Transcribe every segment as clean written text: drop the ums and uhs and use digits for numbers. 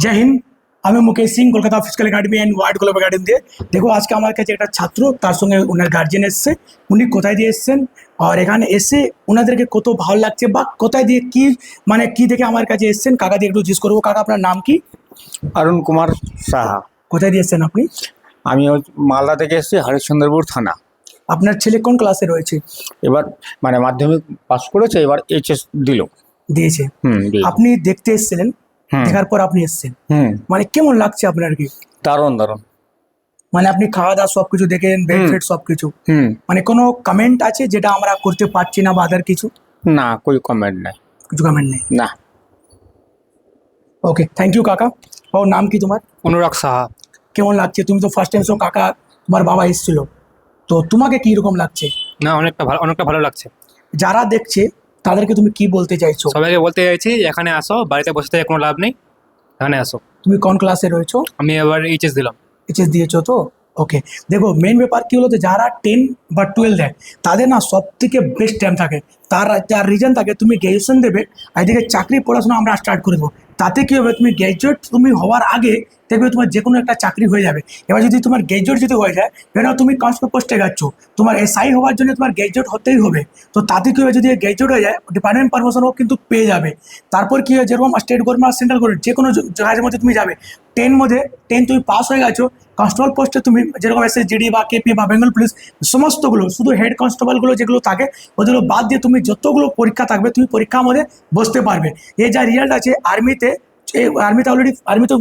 जय हिंद। আমি Mukesh Singh, Kolkata physical academy and world global academy দিয়ে। দেখো আজকে আমার কাছে একটা ছাত্র, তার সঙ্গে ওনার গার্জেন এসছে। উনি কোথায় দিয়ে এসছেন আর এখানে এসে ওনাদেরকে কত ভালো লাগছে বা কোথায় দিয়ে কি মানে কি দেখে আমার কাছে এসছেন, কাকা দিয়ে একটু জিজ্ঞেস করবো। কাকা আপনার নাম কি? অরুণ কুমার সাহা। কোথায় দিয়ে এসছেন আপনি? আমি মালদা থেকে এসেছি, হরিশ্চন্দ্রপুর থানা। আপনার ছেলে কোন ক্লাসে রয়েছে? এবার মানে মাধ্যমিক পাস করেছে, এবার এইচএস দিল। দিয়েছে। দিয়েছে। আপনি দেখতে এসেছিলেন, হুম। দেখার পর আপনি এসছেন, মানে কেমন লাগছে আপনার কি? দারুণ দারুণ। মানে আপনি খাওয়া দাওয়া সবকিছু দেখেন, বেড ফেড সবকিছু, মানে কোনো কমেন্ট আছে যেটা আমরা করতে পারছি না বা আদার কিছু? না, কোই কমেন্ট নাই। কিছু কমেন্ট নেই না। ওকে, থ্যাংক ইউ কাকা। ওর নাম কি তোমার? অনুরাগ সাহা। কেমন লাগছে? তুমি তো ফার্স্ট টাইম সো, কাকা তোমার বাবা এসেছিল, তো তোমাকে কি রকম লাগছে? না, অনেকটা ভালো লাগছে। যারা দেখছে তাদেরকে তুমি কি বলতে চাইছো? সবাইকে বলতে চাইছি এখানে আসো, বাড়িতে বসে থেকে কোনো লাভ নেই, এখানে আসো। তুমি কোন ক্লাসে রয়েছো? আমি এবার এইচএস দিলাম। এইচএস দিয়েছো তো? ওকে, দেখো মেন ব্যাপার কি হলো, তো যারা 10 বা 12 দেয় তাদের না সব থেকে বেস্ট টাইম থাকে। তার রিজন থাকে, তুমি গ্র্যাজুয়েশন দেবে আর এদিকে চাকরি পড়াশোনা আমরা স্টার্ট করে দেবো। তাতে কী হবে, তুমি গ্র্যাজুয়েট তুমি হওয়ার আগে দেখবে তোমার যে কোনো একটা চাকরি হয়ে যাবে। এবার যদি তোমার গ্র্যাজুয়েট যদি হয়ে যায়, কেন তুমি কনস্টেবল পোস্টে যাচ্ছ, তোমার এসআই হওয়ার জন্য তোমার গ্র্যাজুয়েট হতেই হবে। তো তাতে কী হবে, যদি গ্র্যাজুয়েট হয়ে যায় ডিপার্টমেন্ট পারমিশনও কিন্তু পেয়ে যাবে। তারপর কী হয়, যেরকম স্টেট গভর্নমেন্ট সেন্ট্রাল গভর্নমেন্ট যে কোনো জায়গার মধ্যে তুমি যাবে, 10 তুমি পাস হয়ে গেছো, কনস্টেবল পোস্টে তুমি যেরকম এসএসজিডি বা কেপি বা বেঙ্গল পুলিশ সমস্তগুলো, শুধু হেড কনস্টেবলগুলো যেগুলো থাকে ওগুলো বাদ দিয়ে তুমি যতগুলো পরীক্ষা থাকবে তুমি পরীক্ষার মধ্যে বসতে পারবে। এই যা রেজাল্ট আছে আর্মিতে অলরেডি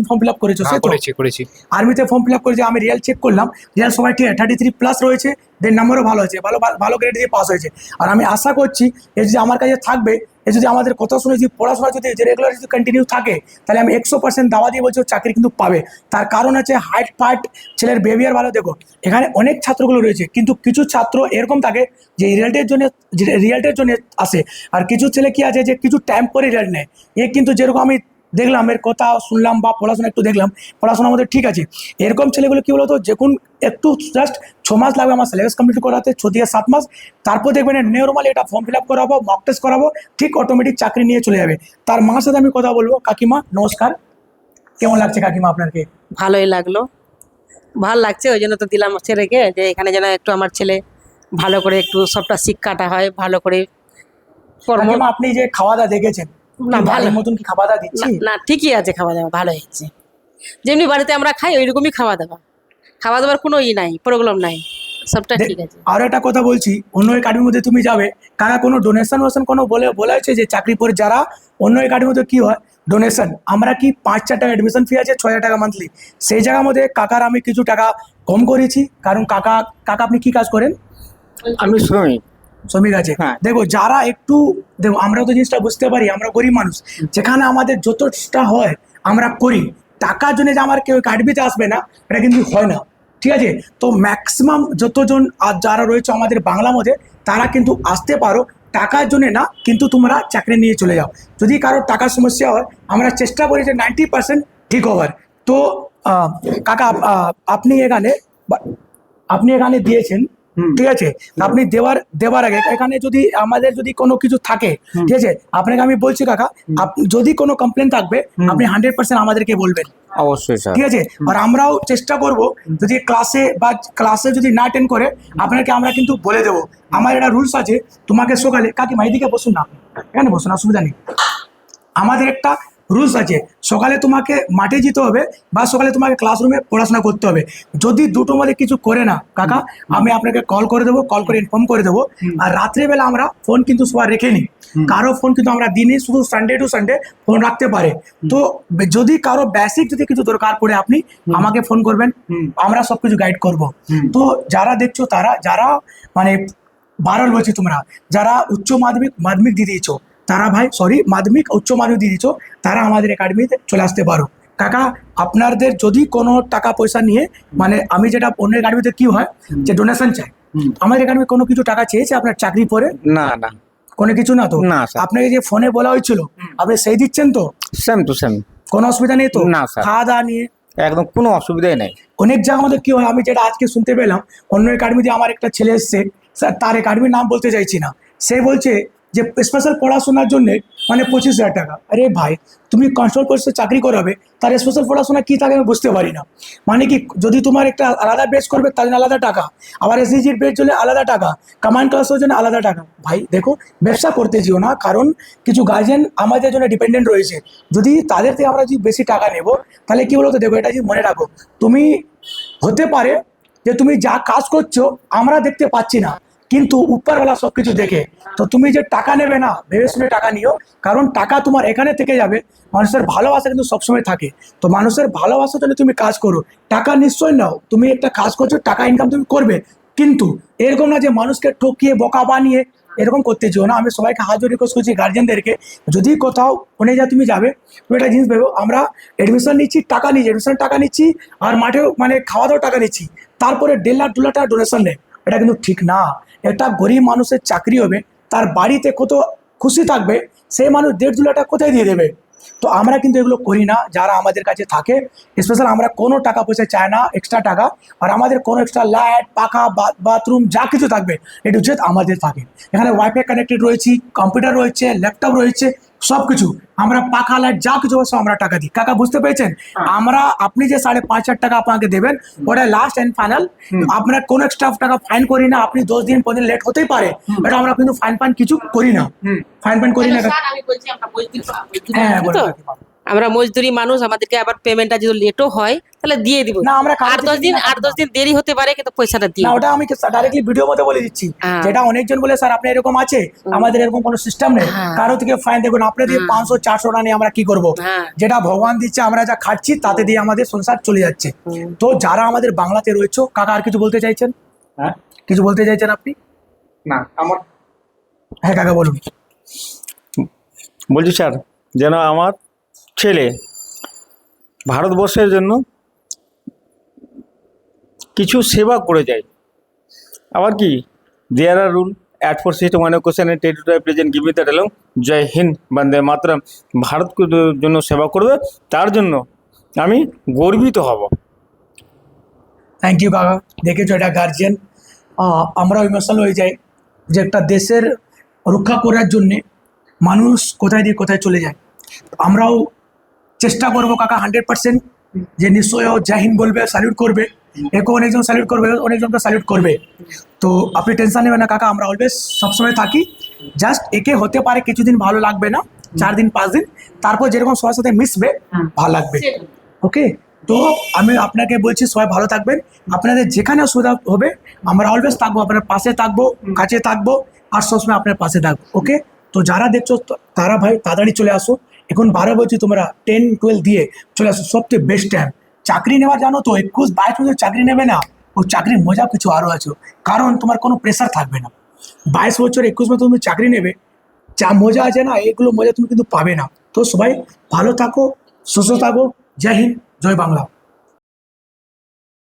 ফর্ম ফিল আপ করেছো? হ্যাঁ, করেছি। আর্মিতে ফর্ম ফিল আপ করেছে, আমি রিয়াল চেক করলাম, রিয়াল সবাই ঠিক 33+ রয়েছে, দেন নাম্বারও ভালো আছে, ভালো গ্রেড দিয়ে পাস হয়েছে। আর আমি আশা করছি এ যদি আমার কাছে থাকবে, এ যদি আমাদের কথা শুনে যদি পড়াশোনা যদি রেগুলার যদি কন্টিনিউ থাকে, তাহলে আমি 100% দাওয়া দিয়ে বলছি ও চাকরি কিন্তু পাবে। তার কারণ আছে হাইট ফাইট, ছেলের বিহেভিয়ার ভালো। দেখো এখানে অনেক ছাত্রগুলো রয়েছে, কিন্তু কিছু ছাত্র এরকম থাকে যে রিজাল্টের জন্য আসে, আর কিছু ছেলে কি আছে যে কিছু টাইম পরে রেজাল্ট নেয়। এ কিন্তু যেরকম আমি দেখলাম, এর কথা শুনলাম বা পড়াশোনা একটু দেখলাম, পড়াশোনার মধ্যে ঠিক আছে। এরকম ছেলেগুলো কী বলতো, যখন একটু জাস্ট 6 মাস লাগবে আমার সিলেবাস কমপ্লিট করাতে, 6 থেকে 7 মাস, তারপর দেখবেন নর্মালি এটা ফর্ম ফিল আপ করাবো, মক টেস্ট করাবো, ঠিক অটোমেটিক চাকরি নিয়ে চলে যাবে। তার মার সাথে আমি কথা বলবো। কাকিমা নমস্কার, কেমন লাগছে কাকিমা আপনাকে? ভালোই লাগলো, ভালো লাগছে, ওই জন্য তো দিলাম ছেলেকে, যে এখানে যেন একটু আমার ছেলে ভালো করে একটু সবটা শিক্ষাটা হয়, ভালো করে কাকিমা আপনি যে খাওয়া দাওয়া দেখেছেন, না, ভালো ভালো। মতন কি খাওয়া দাওয়া দিচ্ছি? না, ঠিকই আছে, খাওয়া দাওয়া ভালো হচ্ছে, যেমনি বাড়িতে আমরা খাই ওইরকমই খাওয়া দাওয়ার কোনো নাই, প্রবলেম নাই, সবটা ঠিক আছে। আরো একটা কথা বলছি, অন্য একাডেমির মধ্যে তুমি যাবে, কারা কোনো ডোনেশন কোনো বলা হয়েছে যে চাকরি পরে যারা অন্য একাডেমির মধ্যে কি হয় ডোনেশন, আমরা কি 5,000 টাকা অ্যাডমিশন ফি আছে, 6,000 টাকা মান্থলি, সেই জায়গার মধ্যে কাকার আমি কিছু টাকা কম করেছি। কারণ কাকা আপনি কি কাজ করেন? আমি শ্রমিক আছে। হ্যাঁ। দেখো যারা একটু, দেখো আমরা তো জিনিসটা বুঝতে পারি, আমরা গরিব মানুষ, যেখানে আমাদের যতটা হয় আমরা করি, টাকার জন্য যে আমার কেউ একাডেমিতে আসবে না এটা কিন্তু হয় না, ঠিক আছে? তো ম্যাক্সিমাম যতজন আর যারা রয়েছে আমাদের বাংলা মধ্যে, তারা কিন্তু আসতে পারো টাকার জন্য না, কিন্তু তোমরা চাকরি নিয়ে চলে যাও। যদি কারোর টাকার সমস্যা হয়, আমরা চেষ্টা করি যে 90% ঠিক হওয়ার। তো কাকা আপনি এখানে দিয়েছেন, ঠিক আছে? আপনি দেওয়ার আগে এখানে যদি আমাদের যদি কোনো কিছু থাকে, ঠিক আছে, আপনাকে আমি বলছি কাকা, যদি কোনো কমপ্লেন থাকবে আপনি 100% আমাদেরকে বলবেন, অবশ্যই স্যার। ঠিক আছে? আর আমরাও চেষ্টা করব, যদি ক্লাসে যদি না অ্যাটেন্ড করে আপনাকে আমরা কিন্তু বলে দেবো। আমার একটা রুলস আছে, তোমাকে সকালে, কাকিমা এদিকে বসুন না, এখানে বসুন, অসুবিধা নেই। আমাদের একটা রুলস আছে, সকালে তোমাকে মাঠে যেতে হবে বা সকালে তোমাকে ক্লাসরুমে পড়াশোনা করতে হবে। যদি দুটো মধ্যে কিছু করে না কাকা, আমি আপনাকে কল করে ইনফর্ম করে দেবো। আর রাত্রেবেলা আমরা ফোন কিন্তু সবার রেখে নিই, কারো ফোন কিন্তু আমরা দিনই, শুধু সানডে টু সানডে ফোন রাখতে পারে। তো যদি কারো বেসিক যদি কিছু দরকার পড়ে আপনি আমাকে ফোন করবেন, আমরা সবকিছু গাইড করব। তো যারা দেখছো, যারা মানে 12 বলছি, তোমরা যারা উচ্চ মাধ্যমিক দিয়ে দিয়েছো, তারা মাধ্যমিক উচ্চ মাধ্যমিক দিয়ে দিচ্ছ, তারা আমাদের একাডেমিতে চলে আসতে পারো। কাকা আপনাদের যদি কোনো টাকা পয়সা নিয়ে, মানে আমি যেটা অন্য একাডেমিতে কি হয় যে ডোনেশন চাই, আমাদের একাডেমি কোনো কিছু টাকা চেয়েছে আপনার চাকরি পরে? না না, কোনো কিছু না তো? না স্যার। আপনাকে যে ফোনে বলা হয়েছিল আপনি সেই দিচ্ছেন তো? Same to same. কোনো অসুবিধা নেই তো? না স্যার। খাওয়া দাওয়া নিয়ে একদম কোনো অসুবিধাই নেই। অনেক জায়গার মধ্যে কি হয়, আমি যেটা আজকে শুনতে পেলাম, অন্য একাডেমিতে আমার একটা ছেলে এসছে, স্যার তার একাডেমির নাম বলতে চাইছি না, সে বলছে যে স্পেশাল পড়াশোনার জন্য মানে 25,000 টাকা। আরে ভাই, তুমি কনস্টেবল পোস্টে চাকরি করাবে, তার স্পেশাল পড়াশোনা কী থাকে আমি বুঝতে পারি না। মানে কি, যদি তোমার একটা আলাদা বেচ করবে তার জন্য আলাদা টাকা, আবার এসএসজির বেচ জন্য আলাদা টাকা, কমান্ড ক্লাসের জন্য আলাদা টাকা। ভাই দেখো, ব্যবসা করতে যেও না, কারণ কিছু গার্জেন আমাদের জন্য ডিপেন্ডেন্ট রয়েছে। যদি তাদের থেকে আমরা যদি বেশি টাকা নেব, তাহলে কি বলতো, দেখো এটা যদি মনে রাখো, তুমি হতে পারে যে তুমি যা কাজ করছো আমরা দেখতে পাচ্ছি না, কিন্তু উপরওয়ালা সব কিছু দেখে। তো তুমি যে টাকা নেবে না, ভেবে শুনে টাকা নিও, কারণ টাকা তোমার এখানে থেকে যাবে। মানুষের ভালোবাসা কিন্তু সবসময় থাকে, তো মানুষের ভালোবাসার জন্য তুমি কাজ করো, টাকা নিশ্চয়ই নাও। তুমি একটা কাজ করছো, টাকা ইনকাম তুমি করবে, কিন্তু এরকম না যে মানুষকে ঠকিয়ে বোকা বানিয়ে এরকম করতে যেও না। আমি সবাইকে হাত জোড়ে রিকোয়েস্ট করছি, গার্জেনদেরকে, যদি কোথাও ওনে যা তুমি যাবে, তুমি একটা জিনিস ভেবো, আমরা এডমিশন নিচ্ছি, টাকা নিচ্ছি, এডমিশন টাকা নিচ্ছি, আর মাঠেও মানে খাওয়া দাওয়া টাকা নিচ্ছি, তারপরে 1.5 লাখ 2 লাখ টাকা ডোনেশন নেয়। এটা কিন্তু ঠিক না। একটা গরিব মানুষের চাকরি হবে, তার বাড়িতে কত খুশি থাকবে, সেই মানুষ 1.5 লাখ টাকা কোথায় দিয়ে দেবে? তো আমরা কিন্তু এগুলো করি না। যারা আমাদের কাছে থাকে, স্পেশাল আমরা কোনো টাকা পয়সা চাই না, এক্সট্রা টাকা, আর আমাদের কোনো এক্সট্রা লাইট, পাখা, বাথরুম যা কিছু থাকবে এটি উচিত আমাদের থাকে। এখানে ওয়াইফাই কানেক্টেড রয়েছি, কম্পিউটার রয়েছে, ল্যাপটপ রয়েছে, সব কিছু। আমরা পাখা, লাইট যা কিছু সব আমরা টাকা দিই। কাকা বুঝতে পেরেছেন? আমরা, আপনি যে 5,500 টাকা আপনাকে দেবেন, ওটা লাস্ট অ্যান্ড ফাইনাল। আপনার কোনো এক্সট্রা টাকা ফাইন করি না। আপনি 10 দিন 15 দিন লেট হতেই পারে, এটা আমরা কিন্তু ফাইন কিছু করি না, ফাইন করি না। স্যার, আমি বলছি আমরা মজদুরি হ্যাঁ, মানুষ বলো তো। কাকিমা। আমরা মজদুরি মানুষ, আমাদেরকে আবার পেমেন্টটা যদি লেটও হয় তাহলে দিয়ে দিব। না, আমরা কাগজে 8-10 দিন দিই না, 8-10 দিন দেরি হতে পারে, কিন্তু পয়সাটা দিয়ে না, দিব। ওটা আমি ডাইরেক্টলি ভিডিও মধ্যে বলে দিচ্ছি। হ্যাঁ। যেটা অনেকজন বলে, স্যার আপনি এরকম আছে, আমাদের এরকম কোনো সিস্টেম নেই, হ্যাঁ। কারো থেকে ফাইন দেখুন, আপনি দিয়ে 500-400 টাকা নিয়ে আমরা কি করব? হ্যাঁ। যেটা ভগবান দিচ্ছে, আমরা যা খাচ্ছি তাতে দিয়ে আমাদের সংসার চলে যাচ্ছে। তো যারা আমাদের বাংলাতে রয়েছে, কাকা আর কিছু বলতে চাইছেন? হ্যাঁ, কিছু বলতে চাইছেন আপনি? না আমার হ্যাঁ কাকা বলুন। বলছি স্যার, যেন আমার ছেলে ভারতবর্ষের জন্য কিছু সেবা করে যায়। আবার কি, there are rule at for sit one question and state to present give me that along, Jai Hind, Vande Mataram. ভারতকে জন্য সেবা করবে, তার জন্য আমি গর্বিত হব। থ্যাংক ইউ কাকা। দেখেছো, এটা গার্জিয়ান, আমরা ইমোশনাল হয়ে যাই যে একটা দেশের রক্ষা করার জন্যে মানুষ কোথায় দিয়ে কোথায় চলে যায়। আমরাও চেষ্টা করবো কাকা 100% যে নিশ্চয় ও জয় হিন্দ বলবে, স্যালিউট করবে, একে অনেকজন স্যালিউট করবে, অনেকজনকে স্যালিউট করবে। তো আপনি টেনশন নেবেন না কাকা, আমরা অলওয়েজ সবসময় থাকি। জাস্ট একে হতে পারে কিছুদিন ভালো লাগবে না, 4 দিন 5 দিন, তারপর যেরকম সবার সাথে মিশবে ভালো লাগবে। ওকে, তো আমি আপনাকে বলছি সবাই ভালো থাকবেন। আপনাদের যেখানে অসুবিধা হবে আমরা অলওয়েজ থাকবো, আপনার পাশে থাকবো, কাছে থাকবো, আর সবসময় আপনার পাশে থাকবো। ওকে, তো যারা দেখছো তারা ভাই তাড়াতাড়ি চলে আসো। এখন 12 বলছি, তোমরা 10-12 দিয়ে চলে আসো, সবচেয়ে বেস্ট টাইম। চাকরি নেওয়ার জানো তো, 21-22 বছর চাকরি নেবে না, ও চাকরির মজা কিছু আরও আছে, কারণ তোমার কোনো প্রেশার থাকবে না। 22 বছর 21 বছর তুমি চাকরি নেবে, যা মজা আছে না, এগুলো মজা তুমি কিন্তু পাবে না। তো সবাই ভালো থাকো, সুস্থ থাকো। জয় হিন্দ, জয় বাংলা।